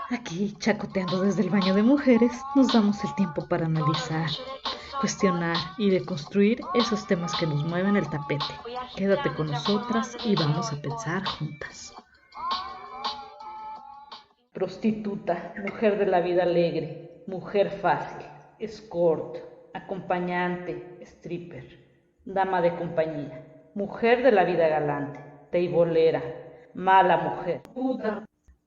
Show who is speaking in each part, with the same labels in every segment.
Speaker 1: Aquí, chacoteando desde el baño de mujeres, nos damos el tiempo para analizar, cuestionar y deconstruir esos temas que nos mueven el tapete. Quédate con nosotras y vamos a pensar juntas. Prostituta, mujer de la vida alegre, mujer fácil, escort, acompañante, stripper, dama de compañía, mujer de la vida galante, teibolera, mala mujer.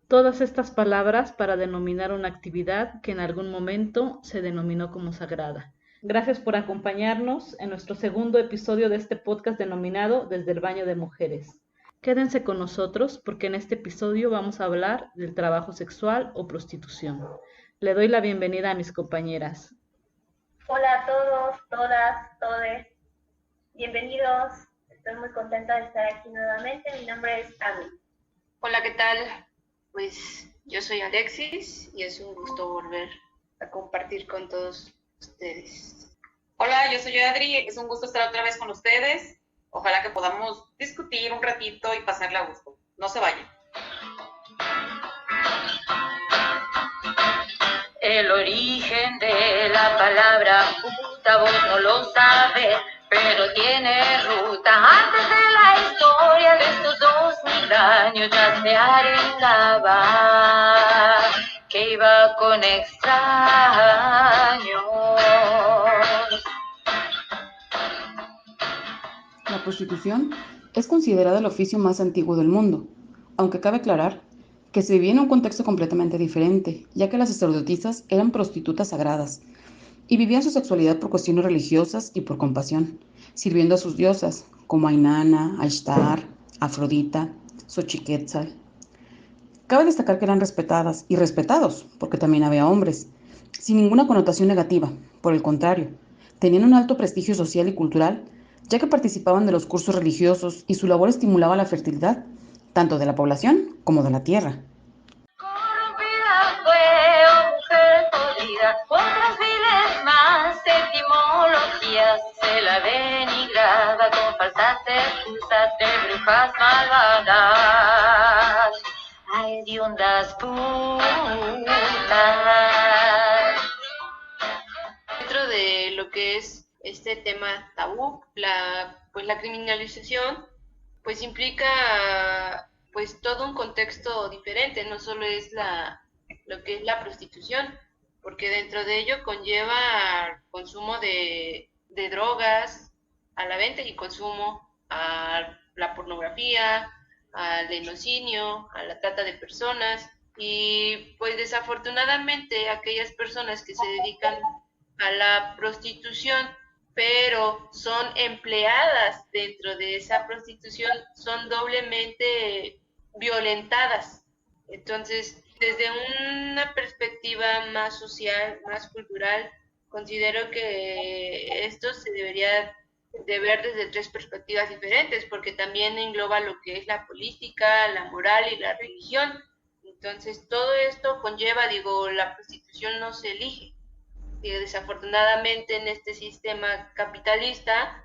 Speaker 1: Todas estas palabras para denominar una actividad que en algún momento se denominó como sagrada. Gracias por acompañarnos en nuestro segundo episodio de este podcast denominado Desde el Baño de Mujeres. Quédense con nosotros porque en este episodio vamos a hablar del trabajo sexual o prostitución. Le doy la bienvenida a mis compañeras.
Speaker 2: Hola a todos, todas, todes. Bienvenidos. Estoy muy contenta de estar aquí nuevamente. Mi nombre es Abby.
Speaker 3: Hola, ¿qué tal? Pues yo soy Alexis y es un gusto volver a compartir con todos ustedes.
Speaker 4: Hola, yo soy Adri, es un gusto estar otra vez con ustedes. Ojalá que podamos discutir un ratito y pasarla a gusto. No se vayan.
Speaker 5: El origen de la palabra puta vos no lo sabes, pero tiene ruta. Antes de la historia de estos 2000 años ya se arengaba que iba con extraños.
Speaker 6: La prostitución es considerada el oficio más antiguo del mundo, aunque cabe aclarar que se vivía en un contexto completamente diferente, ya que las sacerdotisas eran prostitutas sagradas y vivían su sexualidad por cuestiones religiosas y por compasión, sirviendo a sus diosas como a Inanna, a Ishtar, Afrodita, Xochiquetzal. Cabe destacar que eran respetadas y respetados, porque también había hombres, sin ninguna connotación negativa, por el contrario, tenían un alto prestigio social y cultural, ya que participaban de los cursos religiosos y su labor estimulaba la fertilidad, tanto de la población como de la tierra.
Speaker 5: Corrompida fue, oh mujer podrida, otras viles más etimologías se la denigraba con falsas excusas de brujas malvadas. Ay, de ondas putas.
Speaker 3: Dentro de lo que es este tema tabú, la criminalización pues implica pues todo un contexto diferente, no solo es lo que es la prostitución, porque dentro de ello conlleva consumo de drogas, a la venta y consumo, a la pornografía, al lenocinio, a la trata de personas, y pues desafortunadamente aquellas personas que se dedican a la prostitución pero son empleadas dentro de esa prostitución, son doblemente violentadas. Entonces, desde una perspectiva más social, más cultural, considero que esto se debería de ver desde tres perspectivas diferentes, porque también engloba lo que es la política, la moral y la religión. Entonces, todo esto conlleva, la prostitución no se elige, que desafortunadamente en este sistema capitalista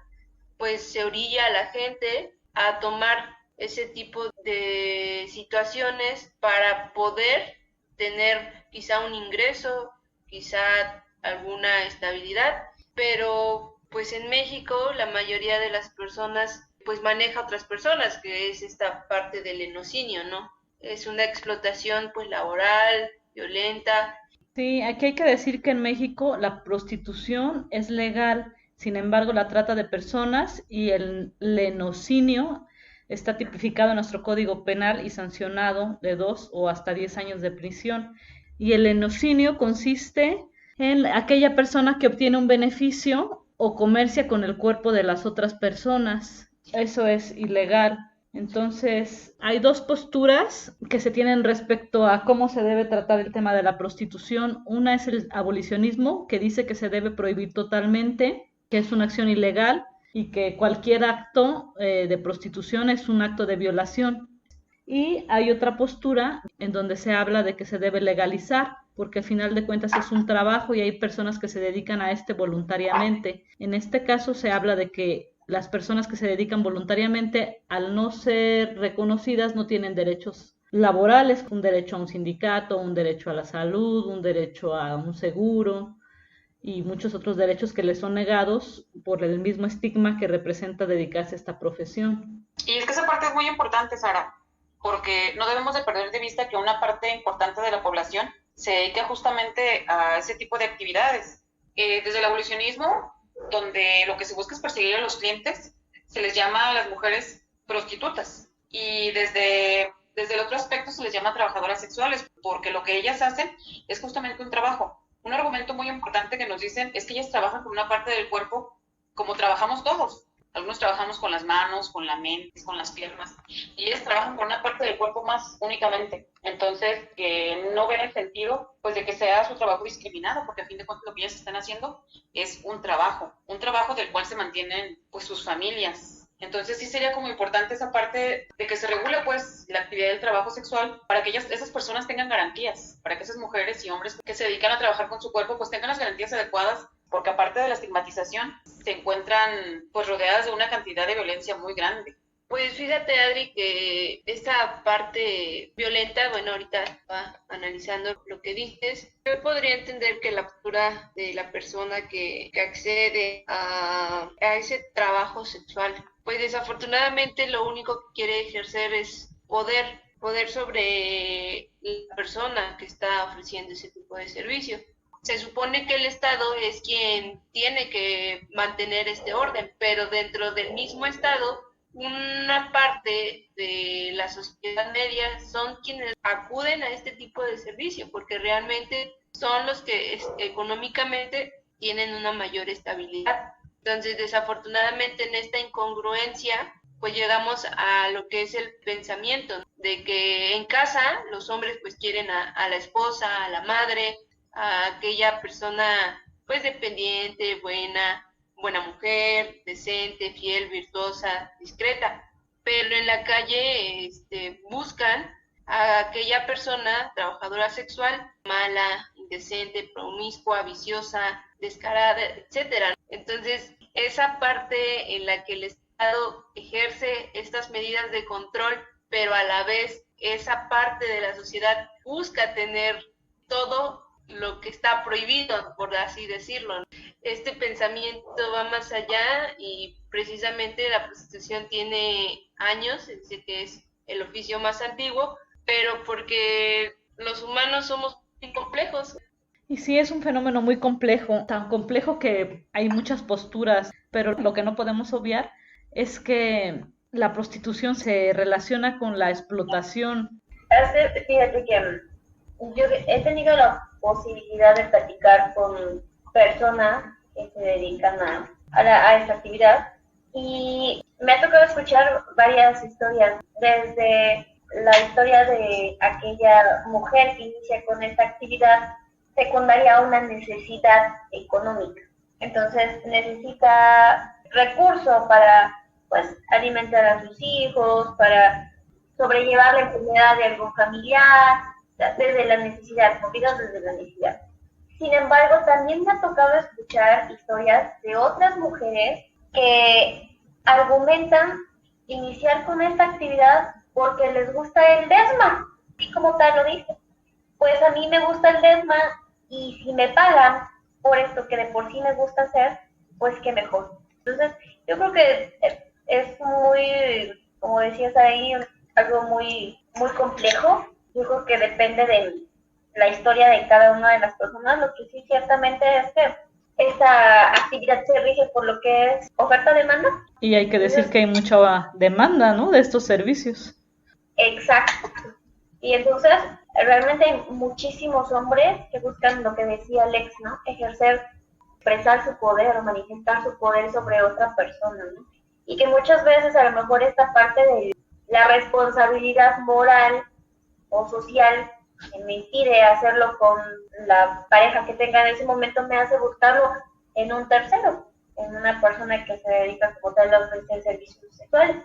Speaker 3: pues se orilla a la gente a tomar ese tipo de situaciones para poder tener quizá un ingreso, quizá alguna estabilidad, pero pues en México la mayoría de las personas pues maneja a otras personas, que es esta parte del lenocinio, ¿no? Es una explotación pues laboral, violenta.
Speaker 1: Sí, aquí hay que decir que en México la prostitución es legal, sin embargo la trata de personas y el lenocinio está tipificado en nuestro Código Penal y sancionado de 2 o hasta 10 años de prisión. Y el lenocinio consiste en aquella persona que obtiene un beneficio o comercia con el cuerpo de las otras personas. Eso es ilegal. Entonces, hay dos posturas que se tienen respecto a cómo se debe tratar el tema de la prostitución. Una es el abolicionismo, que dice que se debe prohibir totalmente, que es una acción ilegal y que cualquier acto de prostitución es un acto de violación. Y hay otra postura en donde se habla de que se debe legalizar, porque al final de cuentas es un trabajo y hay personas que se dedican a este voluntariamente. En este caso se habla de que las personas que se dedican voluntariamente, al no ser reconocidas, no tienen derechos laborales, un derecho a un sindicato, un derecho a la salud, un derecho a un seguro y muchos otros derechos que les son negados por el mismo estigma que representa dedicarse a esta profesión.
Speaker 4: Y es que esa parte es muy importante, Sara, porque no debemos de perder de vista que una parte importante de la población se dedica justamente a ese tipo de actividades. Desde el abolicionismo, donde lo que se busca es perseguir a los clientes, se les llama a las mujeres prostitutas. Y desde el otro aspecto se les llama trabajadoras sexuales, porque lo que ellas hacen es justamente un trabajo. Un argumento muy importante que nos dicen es que ellas trabajan con una parte del cuerpo como trabajamos todos. Algunos trabajamos con las manos, con la mente, con las piernas, y ellas trabajan con una parte del cuerpo más únicamente. Entonces, que no ven el sentido pues de que sea su trabajo discriminado, porque a fin de cuentas lo que ellas están haciendo es un trabajo del cual se mantienen pues sus familias. Entonces sí sería como importante esa parte de que se regule pues la actividad del trabajo sexual para que esas personas tengan garantías, para que esas mujeres y hombres que se dedican a trabajar con su cuerpo pues tengan las garantías adecuadas, porque aparte de la estigmatización se encuentran pues rodeadas de una cantidad de violencia muy grande.
Speaker 3: Pues fíjate, Adri, que esta parte violenta, bueno, ahorita va analizando lo que dices, yo podría entender que la postura de la persona que accede a ese trabajo sexual, pues desafortunadamente lo único que quiere ejercer es poder sobre la persona que está ofreciendo ese tipo de servicio. Se supone que el Estado es quien tiene que mantener este orden, pero dentro del mismo Estado, una parte de la sociedad media son quienes acuden a este tipo de servicio, porque realmente son los que económicamente tienen una mayor estabilidad. Entonces, desafortunadamente, en esta incongruencia, pues llegamos a lo que es el pensamiento de que en casa los hombres pues quieren a la esposa, a la madre, a aquella persona pues dependiente, buena mujer, decente, fiel, virtuosa, discreta, pero en la calle buscan a aquella persona trabajadora sexual, mala, indecente, promiscua, viciosa, descarada, etcétera. Entonces, esa parte en la que el Estado ejerce estas medidas de control, pero a la vez esa parte de la sociedad busca tener todo lo que está prohibido, por así decirlo. Este pensamiento va más allá y precisamente la prostitución tiene años, es decir, que es el oficio más antiguo, pero porque los humanos somos muy complejos.
Speaker 1: Y sí, es un fenómeno muy complejo, tan complejo que hay muchas posturas, pero lo que no podemos obviar es que la prostitución se relaciona con la explotación.
Speaker 2: Fíjate que yo he tenido la posibilidad de platicar con personas que se dedican a esta actividad y me ha tocado escuchar varias historias, desde la historia de aquella mujer que inicia con esta actividad secundaria a una necesidad económica. Entonces necesita recursos para pues alimentar a sus hijos, para sobrellevar la enfermedad de algún familiar, desde la necesidad, movidos desde la necesidad. Sin embargo, también me ha tocado escuchar historias de otras mujeres que argumentan iniciar con esta actividad porque les gusta el desma, y como tal lo dice. Pues a mí me gusta el desma y si me pagan por esto que de por sí me gusta hacer, pues qué mejor. Entonces, yo creo que es muy, como decías ahí, algo muy, muy complejo. Yo creo que depende de la historia de cada una de las personas. Lo que sí ciertamente es que esta actividad se rige por lo que es oferta-demanda.
Speaker 1: Y hay que decir que hay mucha demanda, ¿no?, de estos servicios.
Speaker 2: Exacto. Y entonces, realmente hay muchísimos hombres que buscan lo que decía Alex, ¿no? Ejercer, expresar su poder o manifestar su poder sobre otra persona, ¿no? Y que muchas veces a lo mejor esta parte de la responsabilidad moral o social que me impide hacerlo con la pareja que tenga en ese momento me hace buscarlo en un tercero, en una persona que se dedica como tal a ofrecer servicios sexuales.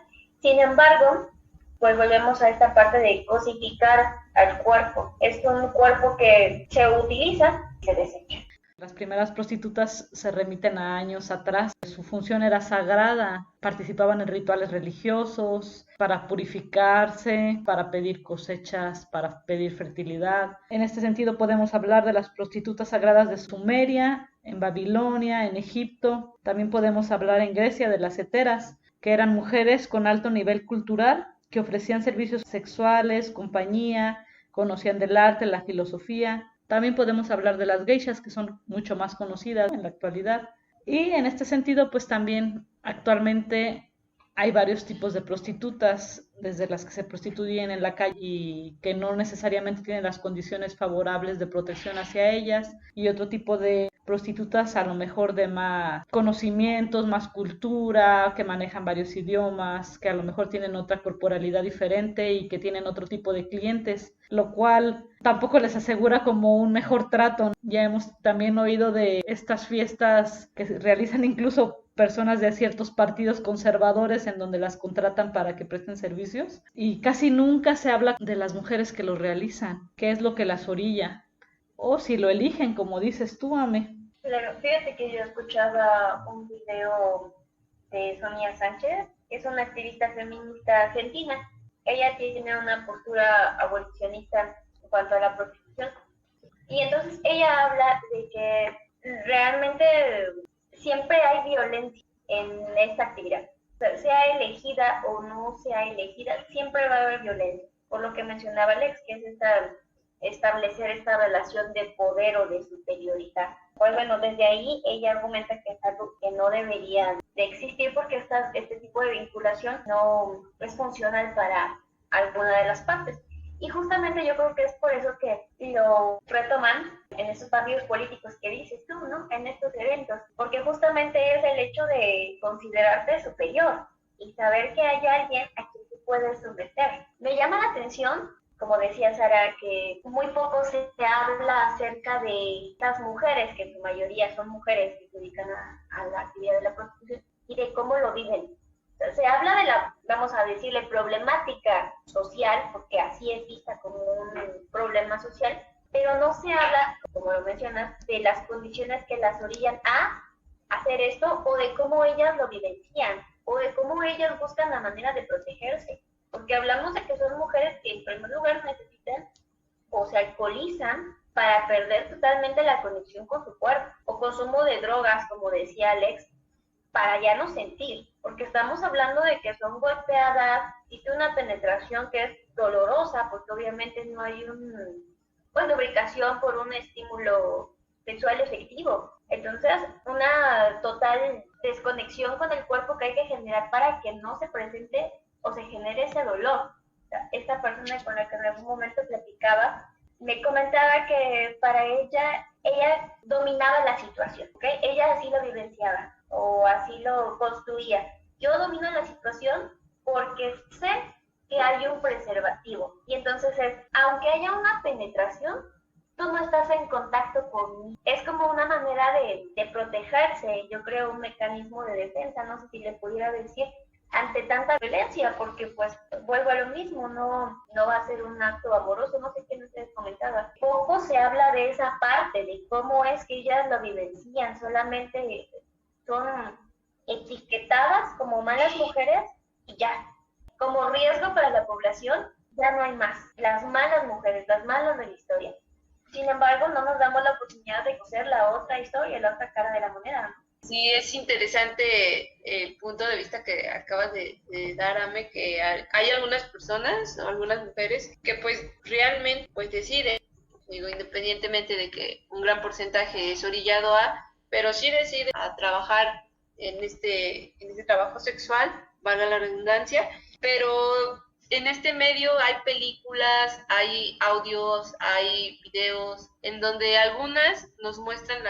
Speaker 2: Sin embargo, pues volvemos a esta parte de cosificar al cuerpo. Es un cuerpo que se utiliza y se desecha.
Speaker 1: Las primeras prostitutas se remiten a años atrás. Su función era sagrada. Participaban en rituales religiosos para purificarse, para pedir cosechas, para pedir fertilidad. En este sentido podemos hablar de las prostitutas sagradas de Sumeria, en Babilonia, en Egipto. También podemos hablar en Grecia de las heteras, que eran mujeres con alto nivel cultural que ofrecían servicios sexuales, compañía, conocían del arte, la filosofía. También podemos hablar de las geishas, que son mucho más conocidas en la actualidad. Y en este sentido, pues también actualmente hay varios tipos de prostitutas, desde las que se prostituyen en la calle y que no necesariamente tienen las condiciones favorables de protección hacia ellas, y otro tipo de prostitutas a lo mejor de más conocimientos, más cultura, que manejan varios idiomas, que a lo mejor tienen otra corporalidad diferente y que tienen otro tipo de clientes, lo cual tampoco les asegura como un mejor trato. Ya hemos también oído de estas fiestas que se realizan incluso personas de ciertos partidos conservadores en donde las contratan para que presten servicios, y casi nunca se habla de las mujeres que lo realizan, qué es lo que las orilla, o si lo eligen, como dices tú, Ame.
Speaker 2: Claro, fíjate que yo escuchaba un video de Sonia Sánchez, que es una activista feminista argentina. Ella tiene una postura abolicionista en cuanto a la prostitución. Y entonces ella habla de que realmente siempre hay violencia en esta actividad. O sea elegida o no sea elegida, siempre va a haber violencia. Por lo que mencionaba Alex, que es establecer esta relación de poder o de superioridad. Pues bueno, desde ahí ella argumenta que es algo que no debería de existir porque este tipo de vinculación no es funcional para alguna de las partes. Y justamente yo creo que es por eso que lo retoman en esos partidos políticos que dices tú, ¿no? En estos eventos, porque justamente es el hecho de considerarte superior y saber que hay alguien a quien tú puedes someter. Me llama la atención, como decía Sara, que muy poco se habla acerca de las mujeres, que en su mayoría son mujeres que se dedican a la actividad de la prostitución, y de cómo lo viven. Se habla de la, vamos a decirle, problemática social, porque así es vista como un problema social, pero no se habla, como lo mencionas, de las condiciones que las orillan a hacer esto, o de cómo ellas lo vivencian, o de cómo ellas buscan la manera de protegerse. Porque hablamos de que son mujeres que en primer lugar necesitan o se alcoholizan para perder totalmente la conexión con su cuerpo, o consumo de drogas, como decía Alex, para ya no sentir, porque estamos hablando de que son golpeadas, existe una penetración que es dolorosa, porque obviamente no hay lubricación por un estímulo sexual efectivo. Entonces, una total desconexión con el cuerpo que hay que generar para que no se presente o se genere ese dolor. Esta persona con la que en algún momento platicaba me comentaba que para ella dominaba la situación, ¿ok? Ella así lo vivenciaba o así lo construía. Yo domino la situación porque sé que hay un preservativo. Y entonces aunque haya una penetración, tú no estás en contacto conmigo. Es como una manera de protegerse, yo creo, un mecanismo de defensa, no sé si le pudiera decir, ante tanta violencia, porque pues vuelvo a lo mismo, no va a ser un acto amoroso, no sé quién ustedes comentaba. Poco se habla de esa parte, de cómo es que ellas lo vivencian, solamente son etiquetadas como malas mujeres y ya. Como riesgo para la población, ya no hay más. Las malas mujeres, las malas de la historia. Sin embargo, no nos damos la oportunidad de conocer la otra historia, la otra cara de la moneda, ¿no?
Speaker 3: Sí, es interesante el punto de vista que acabas de dar, Ame, que hay algunas personas o algunas mujeres que pues realmente pues deciden, digo, independientemente de que un gran porcentaje es orillado pero sí deciden a trabajar en este trabajo sexual, valga la redundancia, pero en este medio hay películas, hay audios, hay videos, en donde algunas nos muestran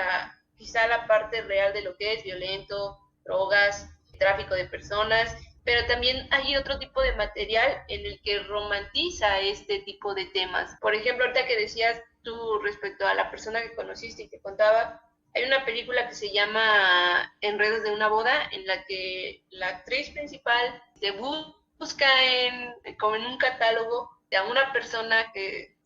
Speaker 3: quizá la parte real de lo que es violento, drogas, tráfico de personas, pero también hay otro tipo de material en el que romantiza este tipo de temas. Por ejemplo, ahorita que decías tú respecto a la persona que conociste y que contaba, hay una película que se llama Enredos de una boda, en la que la actriz principal busca como en un catálogo a una persona que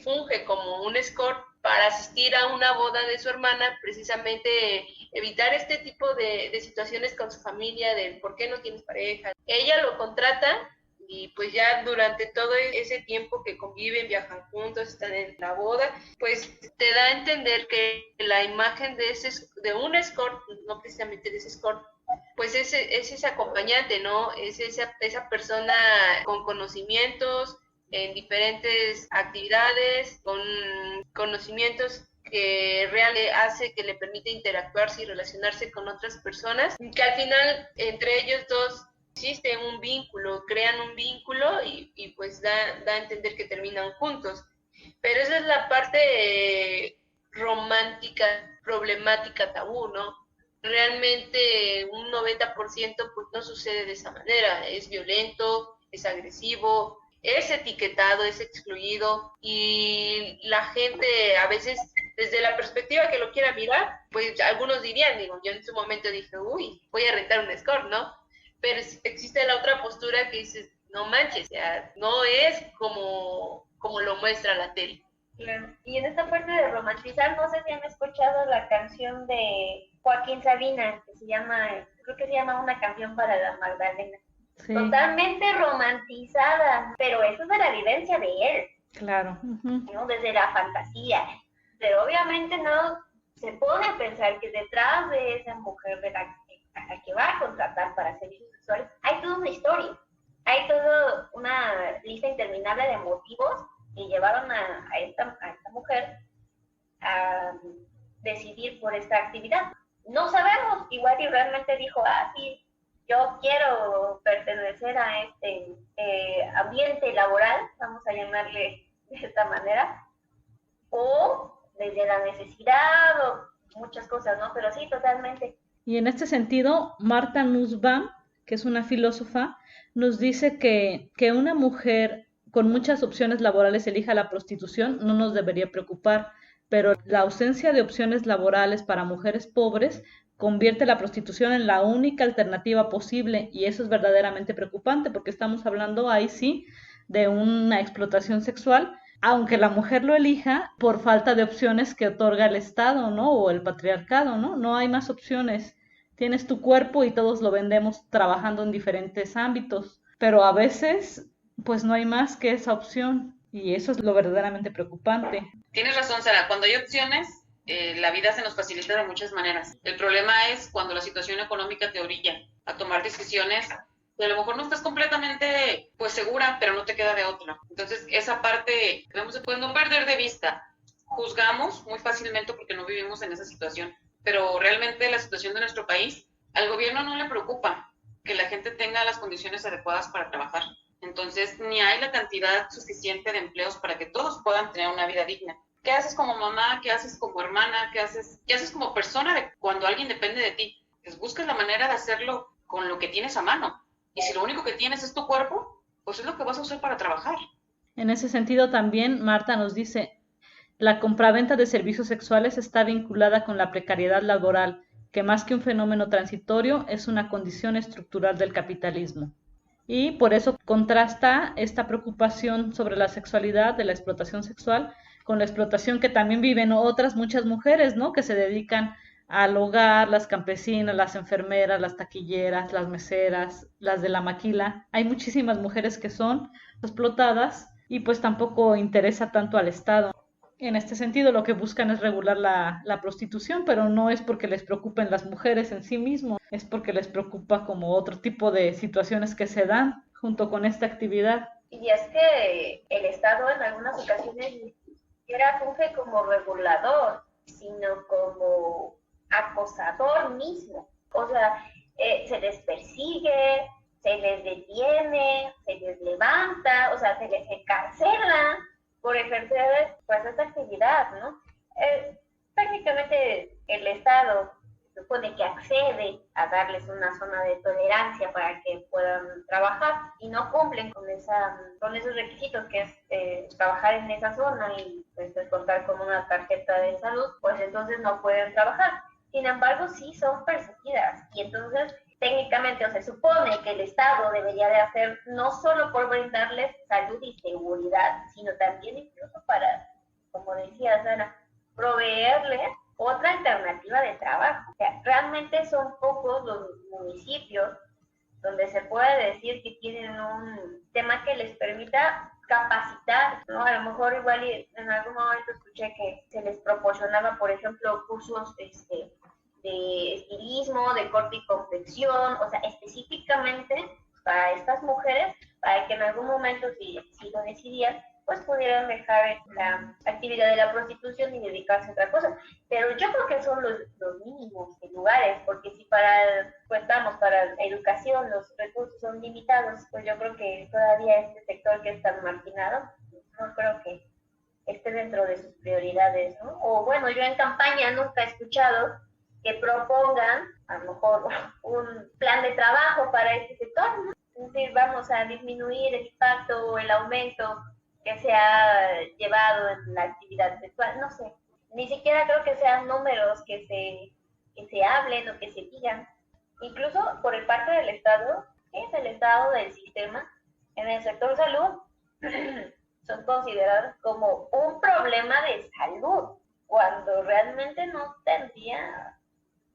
Speaker 3: funge como un escort para asistir a una boda de su hermana, precisamente evitar este tipo de situaciones con su familia, del por qué no tienes pareja. Ella lo contrata y pues ya durante todo ese tiempo que conviven, viajan juntos, están en la boda, pues te da a entender que la imagen de un escort, no precisamente de ese escort, pues es ese acompañante, ¿no? Es esa persona con conocimientos en diferentes actividades, con conocimientos que realmente hace que le permite interactuarse y relacionarse con otras personas, que al final entre ellos dos existe un vínculo, crean un vínculo y pues da a entender que terminan juntos. Pero esa es la parte romántica, problemática, tabú, ¿no? Realmente un 90% pues no sucede de esa manera, es violento, es agresivo, es etiquetado, es excluido y la gente a veces desde la perspectiva que lo quiera mirar, pues algunos dirían, digo, yo en su momento dije, uy, voy a rentar un escort, ¿no? Pero existe la otra postura que dices, no manches, o sea, no es como lo muestra la tele.
Speaker 2: Claro. Y en esta parte de romantizar, no sé si han escuchado la canción de Joaquín Sabina, que creo que se llama Una canción para la Magdalena. Sí. Totalmente romantizada, pero eso es de la vivencia de él.
Speaker 1: Claro.
Speaker 2: ¿No? Desde la fantasía. Pero obviamente no se pone a pensar que detrás de esa mujer a la que va a contratar para servicios sexuales, hay toda una historia, hay toda una lista interminable de motivos que llevaron a esta mujer a decidir por esta actividad. No sabemos, igual y realmente dijo, sí, yo quiero pertenecer a este ambiente laboral, vamos a llamarle de esta manera, o desde la necesidad o muchas cosas, ¿no? Pero sí, totalmente.
Speaker 1: Y en este sentido, Marta Nussbaum, que es una filósofa, nos dice que una mujer con muchas opciones laborales elija la prostitución no nos debería preocupar, pero la ausencia de opciones laborales para mujeres pobres convierte la prostitución en la única alternativa posible y eso es verdaderamente preocupante porque estamos hablando ahí sí de una explotación sexual, aunque la mujer lo elija por falta de opciones que otorga el Estado, ¿no? O el patriarcado, ¿no? No hay más opciones. Tienes tu cuerpo y todos lo vendemos trabajando en diferentes ámbitos, pero a veces pues no hay más que esa opción y eso es lo verdaderamente preocupante.
Speaker 4: Tienes razón, Sara, cuando hay opciones, la vida se nos facilita de muchas maneras. El problema es cuando la situación económica te orilla a tomar decisiones que a lo mejor no estás completamente pues segura, pero no te queda de otra. Entonces esa parte debemos de no perder de vista. Juzgamos muy fácilmente porque no vivimos en esa situación, pero realmente la situación de nuestro país, al gobierno no le preocupa que la gente tenga las condiciones adecuadas para trabajar. Entonces, ni hay la cantidad suficiente de empleos para que todos puedan tener una vida digna. ¿Qué haces como mamá? ¿Qué haces como hermana? ¿Qué haces como persona cuando alguien depende de ti? Pues buscas la manera de hacerlo con lo que tienes a mano. Y si lo único que tienes es tu cuerpo, pues es lo que vas a usar para trabajar.
Speaker 1: En ese sentido también, Marta nos dice, la compraventa de servicios sexuales está vinculada con la precariedad laboral, que más que un fenómeno transitorio es una condición estructural del capitalismo. Y por eso contrasta esta preocupación sobre la sexualidad, de la explotación sexual, con la explotación que también viven otras muchas mujeres, ¿no? Que se dedican al hogar, las campesinas, las enfermeras, las taquilleras, las meseras, las de la maquila. Hay muchísimas mujeres que son explotadas y pues tampoco interesa tanto al Estado. En este sentido, lo que buscan es regular la prostitución, pero no es porque les preocupen las mujeres en sí mismos, es porque les preocupa como otro tipo de situaciones que se dan junto con esta actividad.
Speaker 2: Y es que el Estado en algunas ocasiones ni siquiera funge como regulador, sino como acosador mismo. O sea, se les persigue, se les detiene, se les levanta, o sea, se les encarcela por ejercer pues esta actividad, ¿no? Técnicamente el Estado supone que accede a darles una zona de tolerancia para que puedan trabajar y no cumplen con esos requisitos que es trabajar en esa zona y pues, contar con una tarjeta de salud, pues entonces no pueden trabajar. Sin embargo, sí son perseguidas y entonces técnicamente, o se supone que el Estado debería de hacer no solo por brindarles salud y seguridad, sino también incluso para decía Sara, proveerle otra alternativa de trabajo. O sea, realmente son pocos los municipios donde se puede decir que tienen un tema que les permita capacitar, ¿no? A lo mejor igual en algún momento escuché que se les proporcionaba, por ejemplo, cursos de estilismo, de corte y confección, o sea, específicamente para estas mujeres, para que en algún momento, si lo decidían, pues pudieran dejar la actividad de la prostitución y dedicarse a otra cosa. Pero yo creo que son los mínimos lugares, porque si para educación los recursos son limitados, pues yo creo que todavía este sector que es tan marginado, no creo que esté dentro de sus prioridades, ¿no? O bueno, yo en campaña nunca he escuchado que propongan a lo mejor un plan de trabajo para este sector, ¿no? Es decir, vamos a disminuir el impacto o el aumento que se ha llevado en la actividad sexual, no sé. Ni siquiera creo que sean números que se hablen o que se digan. Incluso por el parte del Estado, ¿qué es el Estado del sistema? En el sector salud son considerados como un problema de salud, cuando realmente no tendría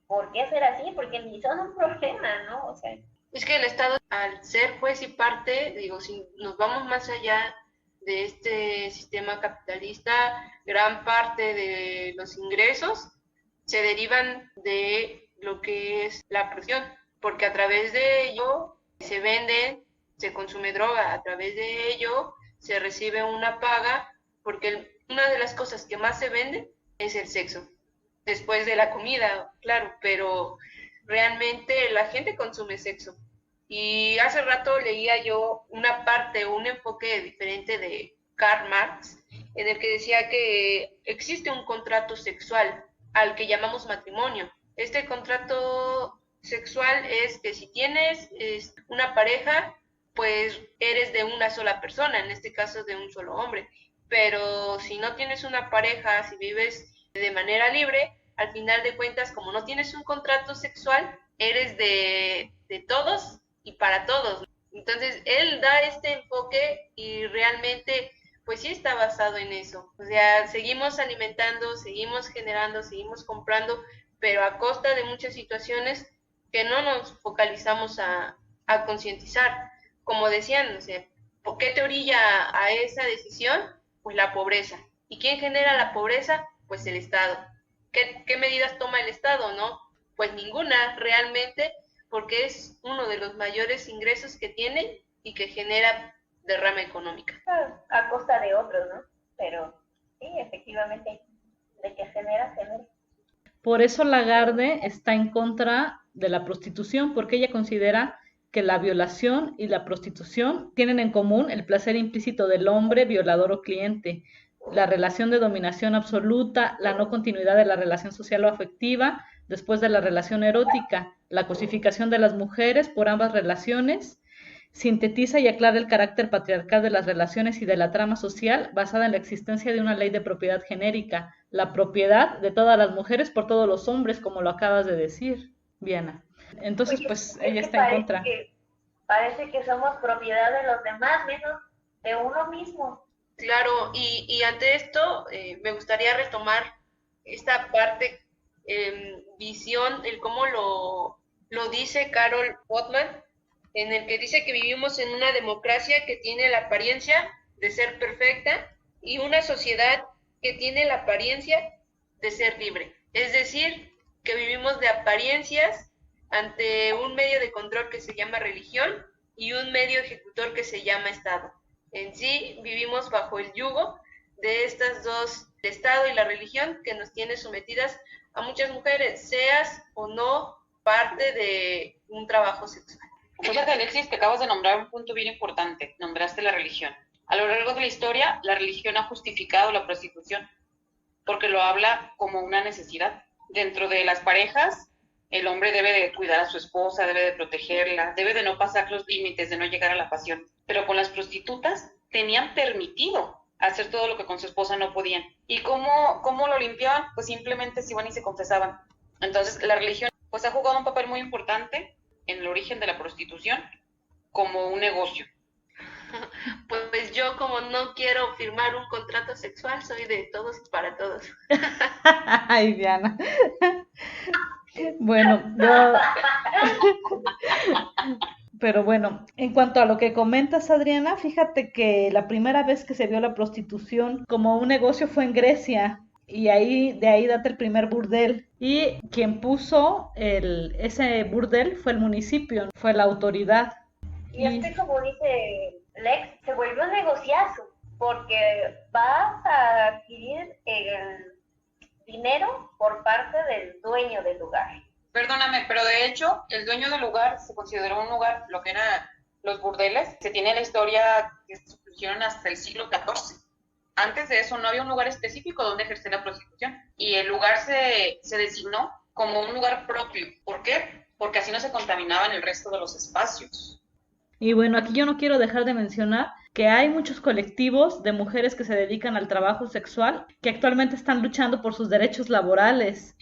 Speaker 2: por qué ser así, porque ni son un problema, ¿no? O sea,
Speaker 3: es que el Estado, al ser juez y parte, digo, si nos vamos más allá de este sistema capitalista, gran parte de los ingresos se derivan de lo que es la producción, porque a través de ello se vende, se consume droga, a través de ello se recibe una paga, porque una de las cosas que más se vende es el sexo, después de la comida, claro, pero realmente la gente consume sexo. Y hace rato leía yo una parte, un enfoque diferente de Karl Marx, en el que decía que existe un contrato sexual al que llamamos matrimonio. Este contrato sexual es que si tienes una pareja, pues eres de una sola persona, en este caso de un solo hombre. Pero si no tienes una pareja, si vives de manera libre, al final de cuentas, como no tienes un contrato sexual, eres de todos y para todos. Entonces, él da este enfoque y realmente, pues sí está basado en eso. O sea, seguimos alimentando, seguimos generando, seguimos comprando, pero a costa de muchas situaciones que no nos focalizamos a concientizar. Como decían, o sea, ¿por qué te orilla a esa decisión? Pues la pobreza. ¿Y quién genera la pobreza? Pues el Estado. ¿Qué medidas toma el Estado, no? Pues ninguna, realmente, porque es uno de los mayores ingresos que tiene y que genera derrama económica.
Speaker 2: A costa de otros, ¿no? Pero sí, efectivamente, de que genera.
Speaker 1: Por eso Lagarde está en contra de la prostitución, porque ella considera que la violación y la prostitución tienen en común el placer implícito del hombre violador o cliente, la relación de dominación absoluta, la no continuidad de la relación social o afectiva después de la relación erótica, la cosificación de las mujeres por ambas relaciones, sintetiza y aclara el carácter patriarcal de las relaciones y de la trama social basada en la existencia de una ley de propiedad genérica, la propiedad de todas las mujeres por todos los hombres, como lo acabas de decir, Viana. Entonces, pues ella está en contra.
Speaker 2: Parece que somos propiedad de los demás, menos de uno mismo.
Speaker 3: Claro, y ante esto me gustaría retomar esta parte, visión, el cómo lo dice Carol Botman, en el que dice que vivimos en una democracia que tiene la apariencia de ser perfecta y una sociedad que tiene la apariencia de ser libre. Es decir, que vivimos de apariencias ante un medio de control que se llama religión y un medio ejecutor que se llama Estado. En sí, vivimos bajo el yugo de estas dos, el Estado y la religión, que nos tiene sometidas a muchas mujeres, seas o no parte de un trabajo sexual.
Speaker 4: Fíjate, Alexis, que acabas de nombrar un punto bien importante, nombraste la religión. A lo largo de la historia, la religión ha justificado la prostitución, porque lo habla como una necesidad. Dentro de las parejas, el hombre debe de cuidar a su esposa, debe de protegerla, debe de no pasar los límites, de no llegar a la pasión. Pero con las prostitutas tenían permitido hacer todo lo que con su esposa no podían. ¿Y cómo lo limpiaban? Pues simplemente se iban y se confesaban. Entonces, la religión pues ha jugado un papel muy importante en el origen de la prostitución como un negocio.
Speaker 3: Pues yo, como no quiero firmar un contrato sexual, soy de todos para todos.
Speaker 1: Ay, Diana. Bueno, yo... Pero bueno, en cuanto a lo que comentas, Adriana, fíjate que la primera vez que se vio la prostitución como un negocio fue en Grecia. Y de ahí data el primer burdel. Y quien puso ese burdel fue el municipio, fue la autoridad.
Speaker 2: Y es que, como dice Lex, se vuelve un negociazo, porque vas a adquirir el dinero por parte del dueño del lugar.
Speaker 4: Perdóname, pero de hecho, el dueño del lugar se consideró un lugar, lo que eran los burdeles, se tiene la historia que se surgieron hasta el siglo XIV. Antes de eso no había un lugar específico donde ejercer la prostitución, y el lugar se designó como un lugar propio. ¿Por qué? Porque así no se contaminaban el resto de los espacios.
Speaker 1: Y bueno, aquí yo no quiero dejar de mencionar que hay muchos colectivos de mujeres que se dedican al trabajo sexual que actualmente están luchando por sus derechos laborales.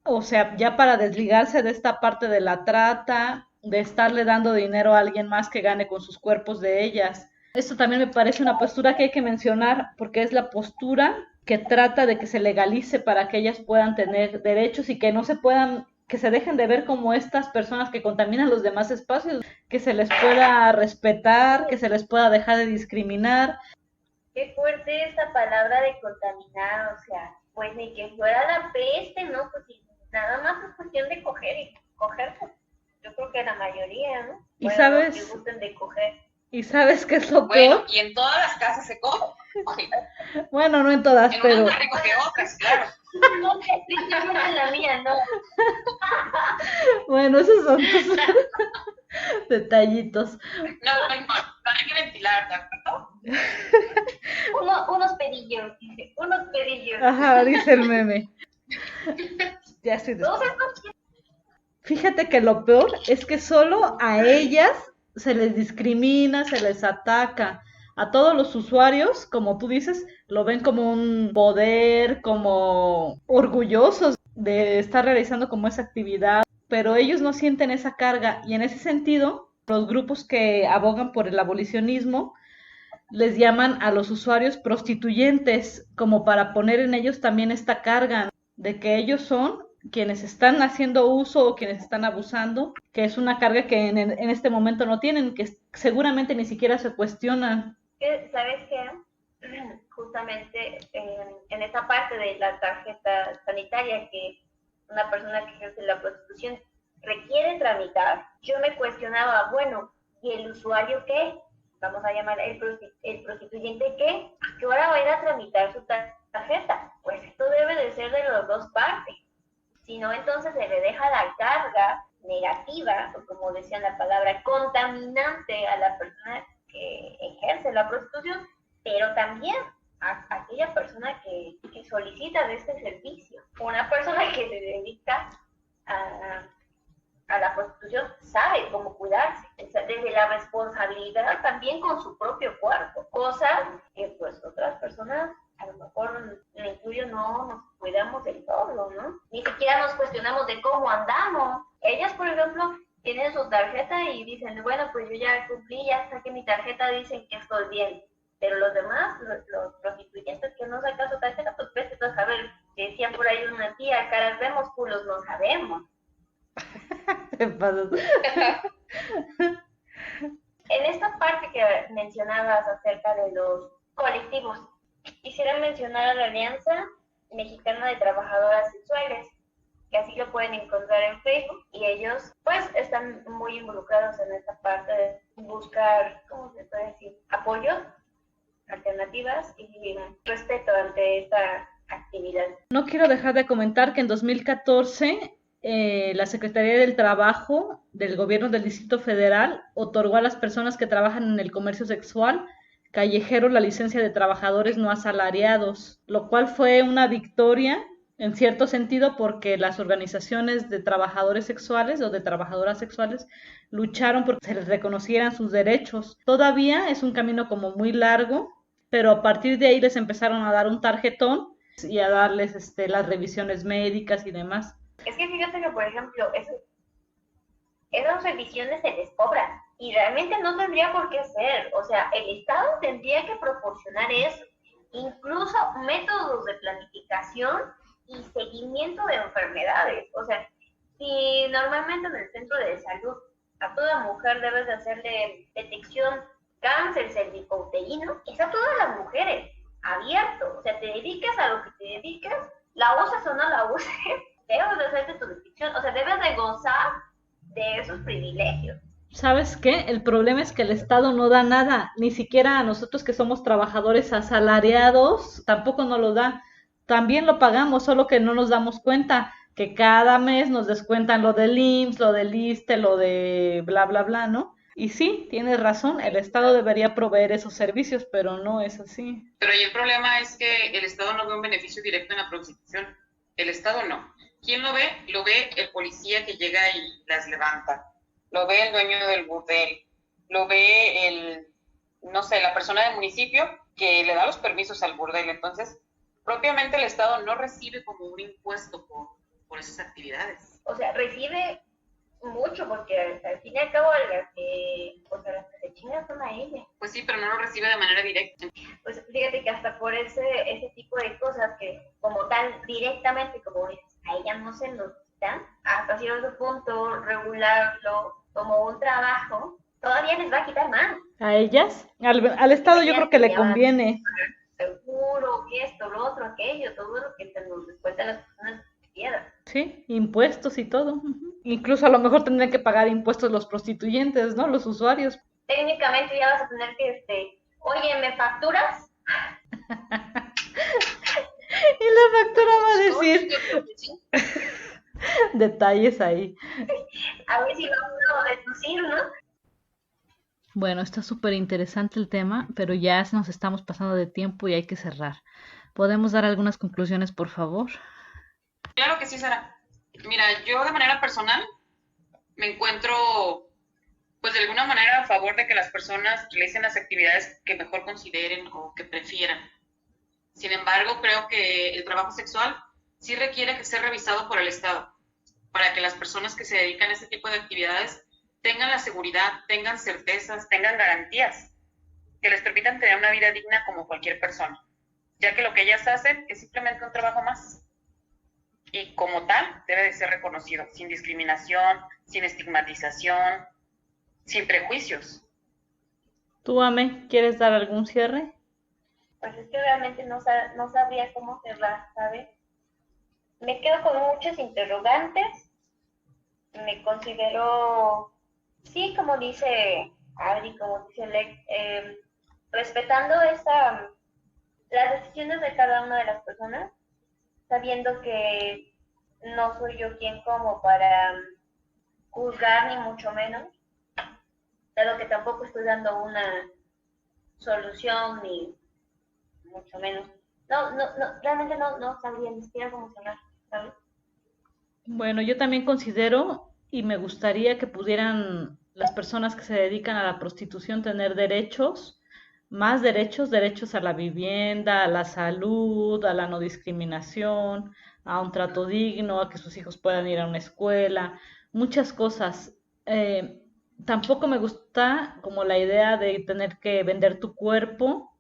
Speaker 1: O sea, ya para desligarse de esta parte de la trata, de estarle dando dinero a alguien más que gane con sus cuerpos de ellas. Esto también me parece una postura que hay que mencionar, porque es la postura que trata de que se legalice para que ellas puedan tener derechos y que no se puedan, que se dejen de ver como estas personas que contaminan los demás espacios, que se les pueda respetar, que se les pueda dejar de discriminar.
Speaker 2: Qué fuerte esa palabra de contaminar, o sea, pues ni que fuera la peste, ¿no? Pues nada más es cuestión de coger y cogerse. Yo creo que la mayoría, ¿no?
Speaker 1: Y
Speaker 2: bueno,
Speaker 1: sabes,
Speaker 2: los que gusten de coger.
Speaker 1: ¿Y sabes qué es lo
Speaker 4: Bueno,
Speaker 1: peor?
Speaker 4: y en todas las casas se coge.
Speaker 1: Bueno, no en todas,
Speaker 4: En
Speaker 1: pero...
Speaker 4: unas más rico que otras, claro.
Speaker 2: No, principalmente la mía, no.
Speaker 1: Bueno, esos son tus detallitos.
Speaker 4: No importa, hay que ventilar, ¿de acuerdo?
Speaker 2: Unos pedillos, dice, unos pedillos.
Speaker 1: Ajá, dice el meme. Ya estoy
Speaker 2: Todos
Speaker 1: después.
Speaker 2: estos
Speaker 1: Fíjate que lo peor es que solo a ellas se les discrimina, se les ataca. A todos los usuarios, como tú dices, lo ven como un poder, como orgullosos de estar realizando como esa actividad, pero ellos no sienten esa carga y en ese sentido, los grupos que abogan por el abolicionismo les llaman a los usuarios prostituyentes, como para poner en ellos también esta carga de que ellos son quienes están haciendo uso o quienes están abusando, que es una carga que en este momento no tienen, que seguramente ni siquiera se cuestionan.
Speaker 2: ¿Sabes qué? Justamente en esta parte de la tarjeta sanitaria que una persona que ejerce la prostitución requiere tramitar, yo me cuestionaba, bueno, ¿y el usuario qué? Vamos a llamar el prostituyente ¿qué? ¿A qué hora va a ir a tramitar su tarjeta? Pues esto debe de ser de las dos partes. Si no, entonces se le deja la carga negativa, o como decía la palabra, contaminante a la persona que ejerce la prostitución, pero también a aquella persona que solicita de este servicio. Una persona que se dedica a la prostitución sabe cómo cuidarse, o sea, desde la responsabilidad también con su propio cuerpo, cosas que pues otras personas a lo mejor me incluyo no nos cuidamos del todo, ¿no? Ni siquiera nos cuestionamos de cómo andamos. Ellas, por ejemplo, tienen su tarjeta y dicen, bueno, pues yo ya cumplí, ya saqué mi tarjeta, dicen que estoy bien. Pero los demás, los prostituyentes que no sacan su tarjeta, pues vete a saber, decía por ahí una tía, caras vemos, culos no sabemos.
Speaker 1: Te pasas.
Speaker 2: En esta parte que mencionabas acerca de los colectivos, quisiera mencionar a la Alianza Mexicana de Trabajadoras Sexuales, que así lo pueden encontrar en Facebook, y ellos pues están muy involucrados en esta parte de buscar, ¿cómo se puede decir?, apoyo, alternativas y respeto ante esta actividad.
Speaker 1: No quiero dejar de comentar que en 2014 la Secretaría del Trabajo del Gobierno del Distrito Federal otorgó a las personas que trabajan en el comercio sexual callejero la licencia de trabajadores no asalariados, lo cual fue una victoria en cierto sentido porque las organizaciones de trabajadores sexuales o de trabajadoras sexuales lucharon porque se les reconocieran sus derechos. Todavía es un camino como muy largo, pero a partir de ahí les empezaron a dar un tarjetón y a darles las revisiones médicas y demás.
Speaker 2: Es que fíjate que, por ejemplo, esas revisiones se les cobran y realmente no tendría por qué ser. O sea, el Estado tendría que proporcionar eso. incluso métodos de planificación y seguimiento de enfermedades. O sea, si normalmente en el centro de salud a toda mujer debes de hacerle detección cáncer cervicouterino, es a todas las mujeres, abierto. O sea, te dedicas a lo que te dedicas, la uses o no la uses, debes de hacerte tu detección. O sea, debes de gozar de esos privilegios.
Speaker 1: ¿Sabes qué? El problema es que el Estado no da nada, ni siquiera a nosotros que somos trabajadores asalariados, tampoco nos lo da. También lo pagamos, solo que no nos damos cuenta que cada mes nos descuentan lo del IMSS, lo del ISSSTE, lo de bla, bla, bla, ¿no? Y sí, tienes razón, el Estado debería proveer esos servicios, pero no es así.
Speaker 4: Pero ahí el problema es que el Estado no ve un beneficio directo en la prostitución. El Estado no. ¿Quién lo ve? Lo ve el policía que llega y las levanta. Lo ve el dueño del burdel. Lo ve el, no sé, la persona del municipio que le da los permisos al burdel. Entonces, propiamente el Estado no recibe como un impuesto por esas actividades.
Speaker 2: O sea, recibe mucho porque al fin y al cabo las que se chingan son a ella.
Speaker 4: Pues sí, pero no lo recibe de manera directa.
Speaker 2: Pues fíjate que hasta por ese tipo de cosas que como tal directamente, como dices, a ella no se nos dan, hasta cierto punto regularlo como un trabajo, todavía les va a quitar más.
Speaker 1: ¿A ellas? Al Estado yo creo que le conviene.
Speaker 2: Seguro, que esto, lo otro, aquello, todo lo que se nos descuenta a las personas que quieran.
Speaker 1: Sí, impuestos y todo. Incluso a lo mejor tendrían que pagar impuestos los prostituyentes, ¿no? Los usuarios.
Speaker 2: Técnicamente ya vas a tener que, oye, ¿me facturas?
Speaker 1: Y la factura va a decir detalles ahí.
Speaker 2: A ver si vamos a deducir, ¿no?
Speaker 1: Bueno, está súper interesante el tema, pero ya nos estamos pasando de tiempo y hay que cerrar. ¿Podemos dar algunas conclusiones, por favor?
Speaker 4: Claro que sí, Sara. Mira, yo de manera personal me encuentro, pues de alguna manera a favor de que las personas realicen las actividades que mejor consideren o que prefieran. Sin embargo, creo que el trabajo sexual sí requiere que sea revisado por el Estado, para que las personas que se dedican a este tipo de actividades tengan la seguridad, tengan certezas, tengan garantías que les permitan tener una vida digna como cualquier persona, ya que lo que ellas hacen es simplemente un trabajo más. Y como tal, debe de ser reconocido, sin discriminación, sin estigmatización, sin prejuicios.
Speaker 1: ¿Tú, Ame, quieres dar algún cierre?
Speaker 2: Pues es que realmente no sabría cómo cerrar, ¿sabes? Me quedo con muchos interrogantes. Me considero, sí, como dice Adri, como dice Lex, respetando las decisiones de cada una de las personas, sabiendo que no soy yo quien como para juzgar ni mucho menos, dado que tampoco estoy dando una solución ni mucho menos. No, realmente no sabría ni siquiera cómo cerrar, ¿sabes?
Speaker 1: Bueno, yo también considero y me gustaría que pudieran las personas que se dedican a la prostitución tener derechos, más derechos, derechos a la vivienda, a la salud, a la no discriminación, a un trato digno, a que sus hijos puedan ir a una escuela, muchas cosas. Eh, Tampoco me gusta como la idea de tener que vender tu cuerpo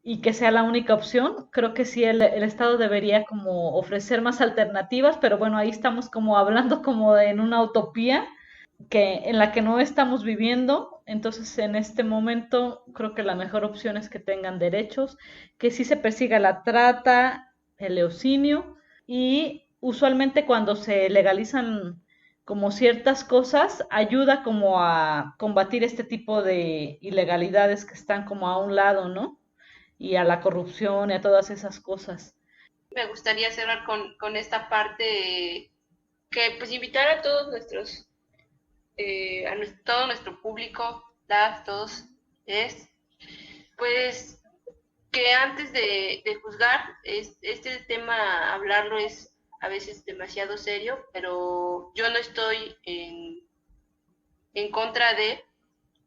Speaker 1: y que sea la única opción. Creo que sí el Estado debería como ofrecer más alternativas, pero bueno, ahí estamos como hablando como en una utopía en la que no estamos viviendo. Entonces, en este momento creo que la mejor opción es que tengan derechos, que sí se persiga la trata, el leucinio, y usualmente cuando se legalizan como ciertas cosas, ayuda como a combatir este tipo de ilegalidades que están como a un lado, ¿no? Y a la corrupción y a todas esas cosas.
Speaker 3: Me gustaría cerrar con esta parte que pues invitar a todos todo nuestro público, todos, pues que antes de juzgar, este tema, hablarlo es a veces demasiado serio, pero yo no estoy en contra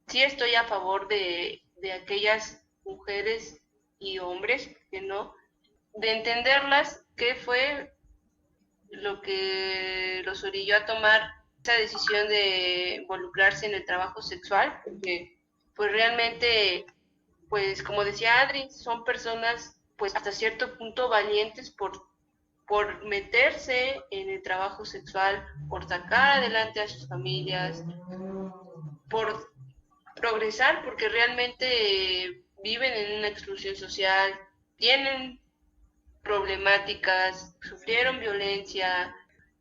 Speaker 3: sí estoy a favor de aquellas mujeres y hombres que no, de entenderlas, qué fue lo que los orilló a tomar esa decisión de involucrarse en el trabajo sexual, porque pues realmente pues como decía Adri, son personas pues hasta cierto punto valientes por meterse en el trabajo sexual, por sacar adelante a sus familias, por progresar, porque realmente viven en una exclusión social, tienen problemáticas, sufrieron violencia,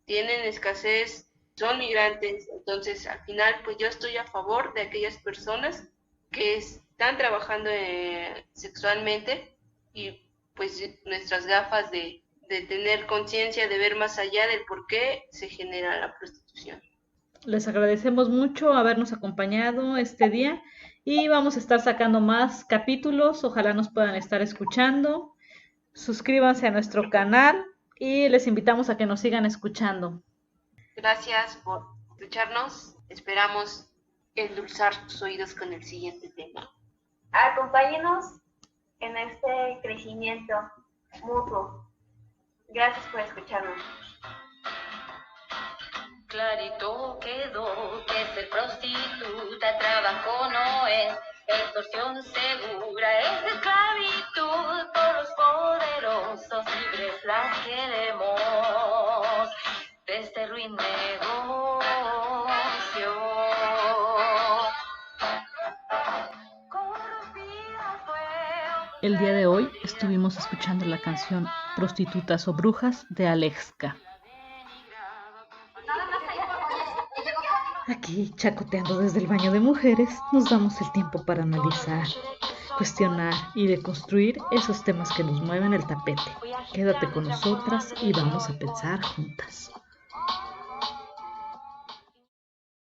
Speaker 3: tienen escasez, son migrantes. Entonces al final pues yo estoy a favor de aquellas personas que están trabajando sexualmente, y pues nuestras gafas de tener conciencia, de ver más allá del por qué se genera la prostitución.
Speaker 1: Les agradecemos mucho habernos acompañado este día y vamos a estar sacando más capítulos. Ojalá nos puedan estar escuchando. Suscríbanse a nuestro canal y les invitamos a que nos sigan escuchando.
Speaker 3: Gracias por escucharnos. Esperamos endulzar tus oídos con el siguiente tema.
Speaker 2: Acompáñenos en este crecimiento mutuo. Gracias por escucharnos.
Speaker 5: Clarito quedó que ser prostituta trabajo no es, extorsión segura es esclavitud, por los poderosos libres las queremos de este ruin negocio.
Speaker 1: El día de hoy estuvimos escuchando la canción Prostitutas o Brujas de Alexka. Aquí, chacoteando desde el baño de mujeres, nos damos el tiempo para analizar, cuestionar y deconstruir esos temas que nos mueven el tapete. Quédate con nosotras y vamos a pensar juntas.